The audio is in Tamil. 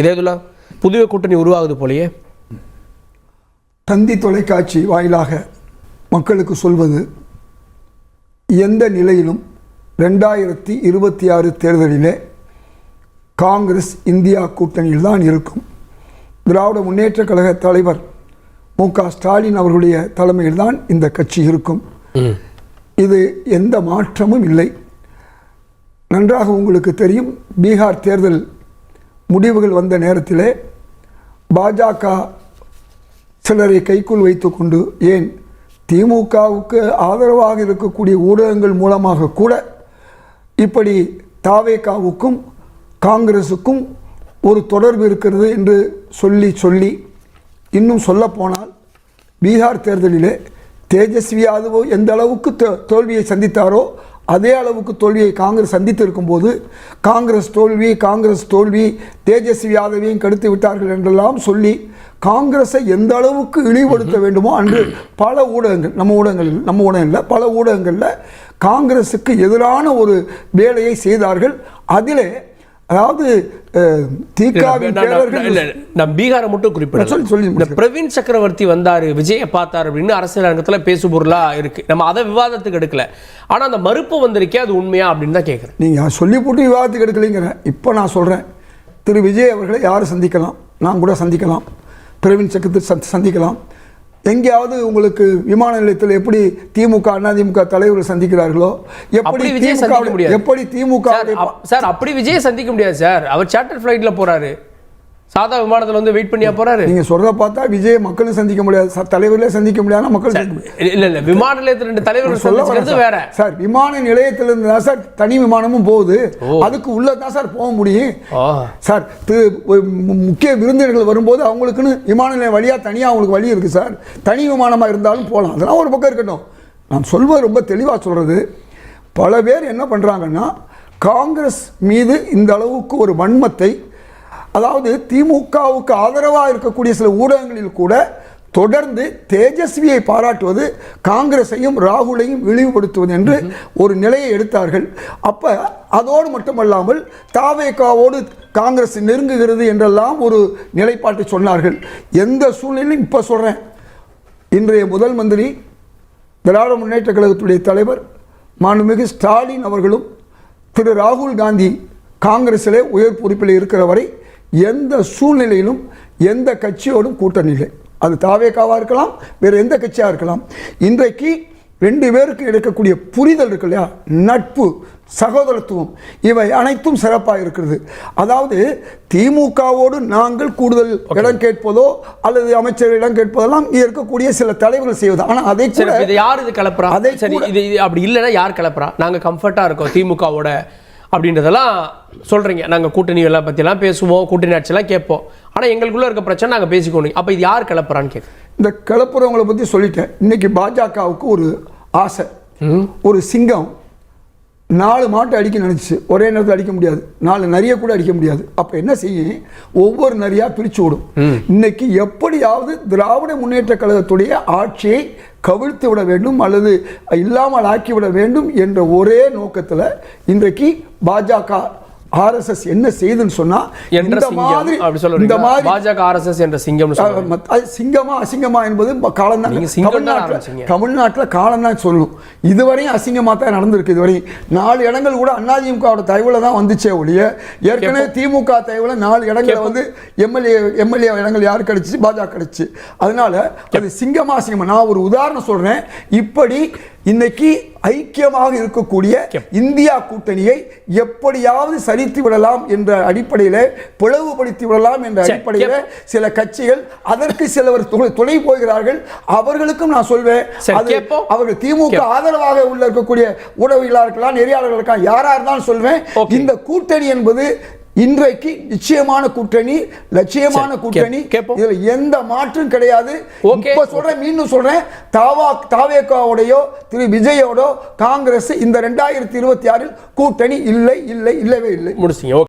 இதே இதுல புதிய கூட்டணி உருவாகுது போலயே. தந்தி தொலைக்காட்சி வாயிலாக மக்களுக்கு சொல்வது, எந்த நிலையிலும் 2026 தேர்தலிலே காங்கிரஸ் இந்தியா கூட்டணியில் தான் இருக்கும். திராவிட முன்னேற்ற கழக தலைவர் மு.க. ஸ்டாலின் அவர்களுடைய தலைமையில் தான் இந்த கட்சி இருக்கும். இது எந்த மாற்றமும் இல்லை. நன்றாக உங்களுக்கு தெரியும், பீகார் தேர்தல் முடிவுகள் வந்த நேரத்திலே பாஜக சிலரை கைக்குள் வைத்துக்கொண்டு, ஏன் திமுகவுக்கு ஆதரவாக இருக்கக்கூடிய ஊடகங்கள் மூலமாக கூட இப்படி தாவேகாவுக்கும் காங்கிரஸுக்கும் ஒரு தொடர்பு இருக்கிறது என்று சொல்லி இன்னும் சொல்லப்போனால் பீகார் தேர்தலிலே தேஜஸ்வி யாதவ் எந்த அளவுக்கு தோல்வியை சந்தித்தாரோ அதே அளவுக்கு தோல்வியை காங்கிரஸ் சந்தித்திருக்கும் போது காங்கிரஸ் தோல்வி தேஜஸ்வி யாதவையும் கெடுத்து விட்டார்கள் என்றெல்லாம் சொல்லி காங்கிரஸை எந்த அளவுக்கு இழிவுபடுத்த வேண்டுமோ அன்று பல ஊடகங்கள், நம்ம ஊடகங்களில் பல ஊடகங்களில் காங்கிரஸுக்கு எதிரான ஒரு வேலையை செய்தார்கள். அதிலே அதாவது பீகாரை மட்டும் குறிப்பிட பிரவீன் சக்கரவர்த்தி வந்தாரு, விஜயை பார்த்தாரு அப்படின்னு அரசியல் அரங்கத்துல பேசு பொருளா இருக்கு. நம்ம அதை விவாதத்துக்கு எடுக்கல. ஆனா அந்த மறுப்பு வந்திருக்கே, அது உண்மையா அப்படின்னு தான் கேட்கிறேன். நீங்க சொல்லி போட்டு விவாதத்துக்கு எடுக்கலைங்கிறேன். இப்போ நான் சொல்றேன், திரு விஜய் அவர்களை யாரும் சந்திக்கலாம், நான் கூட சந்திக்கலாம், பிரவீன் சக்கரவர்த்தி சந்திக்கலாம். எங்கேயாவது உங்களுக்கு விமான நிலையத்தில் எப்படி திமுக அதிமுக தலைவர்கள் சந்திக்கிறார்களோ எப்படி திமுக சார் அப்படி விஜய் சந்திக்க முடியாது சார். அவர் சார்ட்டர் ஃபிளைட்ல போறாரு, சாதா விமானத்தில் வந்து வெயிட் பண்ணியா போறாரு. நீங்க சொல்றத பார்த்தா விஜய் மக்களும் சந்திக்க முடியாது, தலைவர்களே சந்திக்க முடியாது, மக்கள் இல்ல விமான நிலையத்தில் 2 தலைவர்கள் சொல்றது வேற சார். விமான நிலையத்தில் இருந்து தான் சார் தனி விமானமும் போகுது, அதுக்கு உள்ளதான் சார் போக முடியும் சார். முக்கிய விருந்தினர்கள் வரும்போது அவங்களுக்குன்னு விமான நிலையம் வழியா தனியா அவங்களுக்கு வழி இருக்கு சார். தனி விமானமா இருந்தாலும் போகலாம், அதெல்லாம் ஒரு பக்கம் இருக்கட்டும். நான் சொல்வது ரொம்ப தெளிவா சொல்றது, பல பேர் என்ன பண்றாங்கன்னா காங்கிரஸ் மீது இந்த அளவுக்கு ஒரு வன்மத்தை, அதாவது திமுகவுக்கு ஆதரவாக இருக்கக்கூடிய சில ஊடகங்களில் கூட தொடர்ந்து தேஜஸ்வியை பாராட்டுவது காங்கிரஸையும் ராகுலையும் இழிவுபடுத்துவது என்று ஒரு நிலையை எடுத்தார்கள். அப்ப அதோடு மட்டுமல்லாமல் தாவேகாவோடு காங்கிரஸ் நெருங்குகிறது என்றெல்லாம் ஒரு நிலைப்பாட்டை சொன்னார்கள். எந்த சூழ்நிலையும் இப்ப சொல்றேன், இன்றைய முதல் மந்திரி திராவிட முன்னேற்ற கழகத்துடைய தலைவர் மாண்புமிகு ஸ்டாலின் அவர்களும் திரு ராகுல் காந்தி காங்கிரஸிலே உயர் பொறுப்பில் இருக்கிற வரை எந்த சூழ்நிலையிலும் எந்த கட்சியோடும் கூட்டணி இல்லை. அது தாவேகாவாக இருக்கலாம், வேறு எந்த கட்சியாக இருக்கலாம். இன்றைக்கு 2 பேருக்கு எடுக்கக்கூடிய புரிதல் இருக்கு இல்லையா, நட்பு, சகோதரத்துவம், இவை அனைத்தும் சிறப்பாக இருக்கிறது. அதாவது திமுகவோடு நாங்கள் கூடுதல் இடம் கேட்பதோ அல்லது அமைச்சர் இடம் கேட்பதெல்லாம் இருக்கக்கூடிய சில தலைவர்கள் செய்வது. ஆனால் அதை யார் இது கலப்புறா, அதை சரி இது அப்படி இல்லைன்னா யார் கலப்புறா, நாங்கள் கம்ஃபர்ட்டாக இருக்கோம் திமுகவோட அப்படின்றதெல்லாம் சொல்கிறீங்க. நாங்கள் கூட்டணி எல்லாம் பற்றிலாம் பேசுவோம், கூட்டணி ஆட்சியெல்லாம் கேட்போம், ஆனால் எங்களுக்குள்ளே இருக்க பிரச்சனை நாங்கள் பேசிக்கணும். அப்போ இது யார் கிளப்புறான்னு கேட்குறேன். இந்த கிளப்புறவங்களை பற்றி சொல்லிட்டேன். இன்னைக்கு பாஜகவுக்கு ஒரு ஆசை, ஒரு சிங்கம் 4 மாட்டை அடிக்க நினைச்சு ஒரே நேரத்தில் அடிக்க முடியாது, 4 நரியை கூட அடிக்க முடியாது. அப்போ என்ன செய்யும், ஒவ்வொரு நரியாக பிரித்து விடும். இன்னைக்கு எப்படியாவது திராவிட முன்னேற்ற கழகத்துடைய ஆட்சியை கவிழ்த்து விட வேண்டும் அல்லது இல்லாமல் ஆக்கிவிட வேண்டும் என்ற ஒரே நோக்கத்தில் இன்றைக்கு பாஜக RSS என்ன செய்துன்னு சொன்னா, இந்த மாதிரி பாஜக RSS என்ற சிங்கம், சிங்கமா அசிங்கமா என்பது தமிழ்நாட்டில் காலம் தான் சொல்லணும். இதுவரையும் அசிங்கமா தான் நடந்திருக்கு. இதுவரையும் 4 இடங்கள் கூட அதிமுக தயவுல தான் வந்துச்சே ஒழிய, ஏற்கனவே திமுக தயவுல 4 இடங்களை வந்து எம்எல்ஏ இடங்கள் யாருக்கு கிடைச்சு, பாஜக கிடைச்சு. அதனால அது சிங்கமா அசிங்கமா. நான் ஒரு உதாரணம் சொல்றேன். இப்படி இன்னைக்கு ஐக்கியமாக இருக்கக்கூடிய இந்தியா கூட்டணியை எப்படியாவது சரித்து விடலாம் என்ற அடிப்படையில், பிளவுபடுத்தி விடலாம் என்ற அடிப்படையில் சில கட்சிகள், அதற்கு சிலவர் துணை போகிறார்கள். அவர்களுக்கும் நான் சொல்வேன், அவர்கள் திமுக ஆதரவாக உள்ள இருக்கக்கூடிய ஊடகங்களாக இருக்கலாம், நெறியாளர்கள் இருக்கலாம், யாரா இருந்தாலும் சொல்வேன், இந்த கூட்டணி என்பது இன்றைக்கு நிச்சயமான கூட்டணி, லட்சியமான கூட்டணி, இதுல எந்த மாற்றும் கிடையாது. இப்ப சொல்றேன், மீண்டும் சொல்றேன், தாவேகாவோடையோ திரு விஜயோட காங்கிரஸ் இந்த 2026 கூட்டணி இல்லவே இல்லை. முடிச்சிங்க.